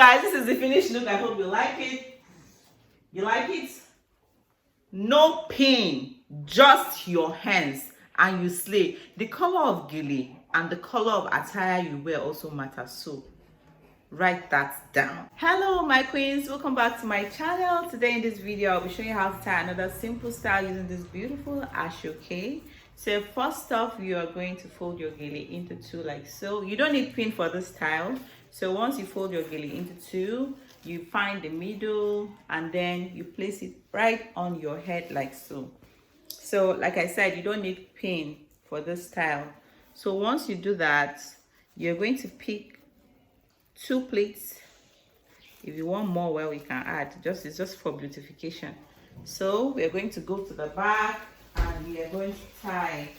guys, this is the finished look. I hope you like it. You like it? No pin, just your hands, and you slay. The color of gele and the color of attire you wear also matters, so write that down. Hello my queens, welcome back to my channel. Today in this video I'll be showing you how to tie another simple style using this beautiful ashoke. So first off, you are going to fold your gele into two like so. You don't need pin for this style. So once you fold your gele into two, you find the middle and then you place it right on your head like so. So like I said, you don't need pin for this style. So once you do that, you're going to pick two pleats. If you want more, well, we can add. It's just for beautification. So we're going to go to the back and we are going to tie.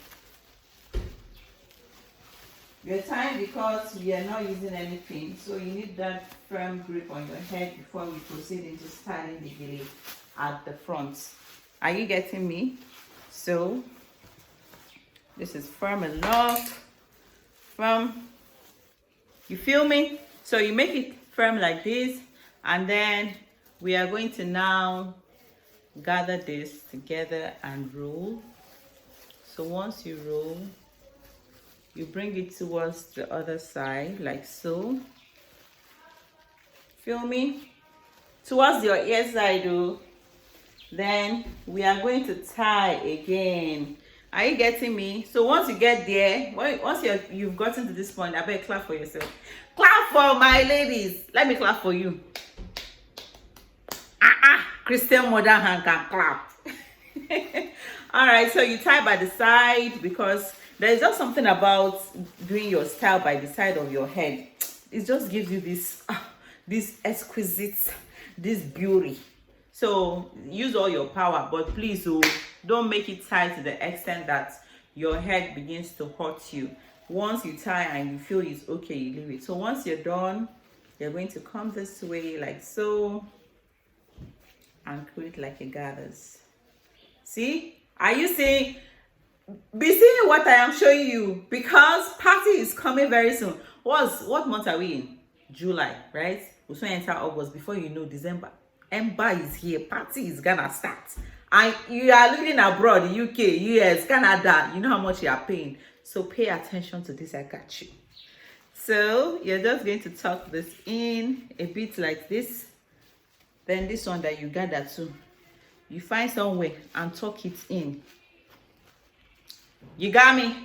We're tying because we are not using any pin, so you need that firm grip on your head before we proceed into styling the gele at the front. Are you getting me? So this is firm enough. Firm. You feel me? So you make it firm like this, and then we are going to now gather this together and roll. So once you roll, you bring it towards the other side like so. Feel me? Towards your ear side though. Then we are going to tie again. Are you getting me? So once you get there, once you've gotten to this point, I better clap for yourself. Clap for my ladies. Let me clap for you. Christian modern hand can clap. All right, so you tie by the side because there's just something about doing your style by the side of your head. It just gives you this exquisite, this beauty. So use all your power, but please don't make it tight to the extent that your head begins to hurt you. Once you tie and you feel it's okay, you leave it. So once you're done, you're going to come this way like so and create like a gathers. See? Are you seeing? Be seeing what I am showing you, because party is coming very soon. What month are we in? July, right? We'll soon enter August. Before you know, December. Ember is here. Party is gonna start. And you are living abroad, the UK, US, Canada. You know how much you are paying. So pay attention to this. I got you. So you're just going to tuck this in a bit like this. Then this one that you gather too, you find somewhere and tuck it in. You got me?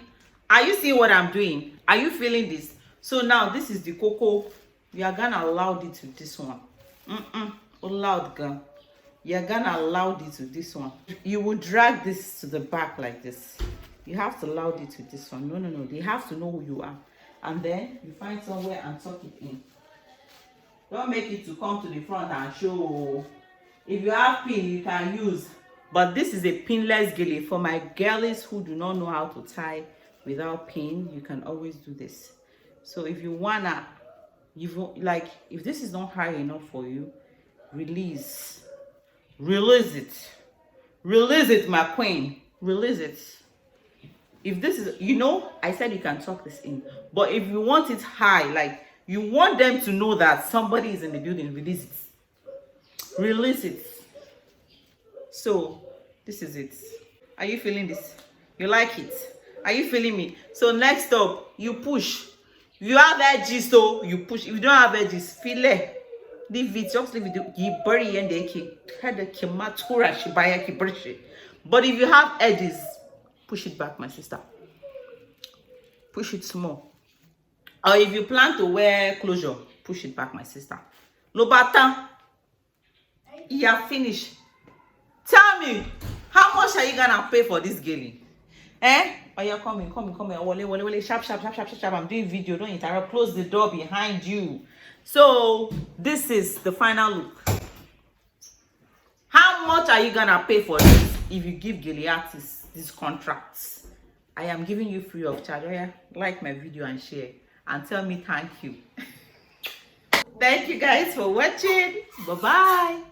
Are you seeing what I'm doing? Are you feeling this? So now this is the cocoa. You are gonna allow it to this one. Loud gun. You're gonna allow it to this one. You will drag this to the back like this. You have to allow it to this one. No. They have to know who you are. And then you find somewhere and tuck it in. Don't make it to come to the front and show. If you have pin, you can use. But this is a pinless gele. For my girlies who do not know how to tie without pin, you can always do this. So if you wanna, if this is not high enough for you, release it, my queen. Release it. If this is, I said you can tuck this in, but if you want it high, like you want them to know that somebody is in the building, release it. So this is it. Are you feeling this? You like it? Are you feeling me? So next up, you push. If you have edges, so you push. If you don't have edges, feel it. Leave it. Just leave it. You bury in the but if you have edges, push it back, my sister. Push it small. Or if you plan to wear closure, push it back, my sister. Lobata, you are finished. Tell me, how much are you gonna pay for this gele? Oh, you're coming. Wale, sharp. I'm doing video. Don't interrupt. Close the door behind you. So this is the final look. How much are you gonna pay for this if you give gele artists these contracts? I am giving you free of charge. Oh, yeah. Like my video and share and tell me thank you. Thank you guys for watching. Bye bye.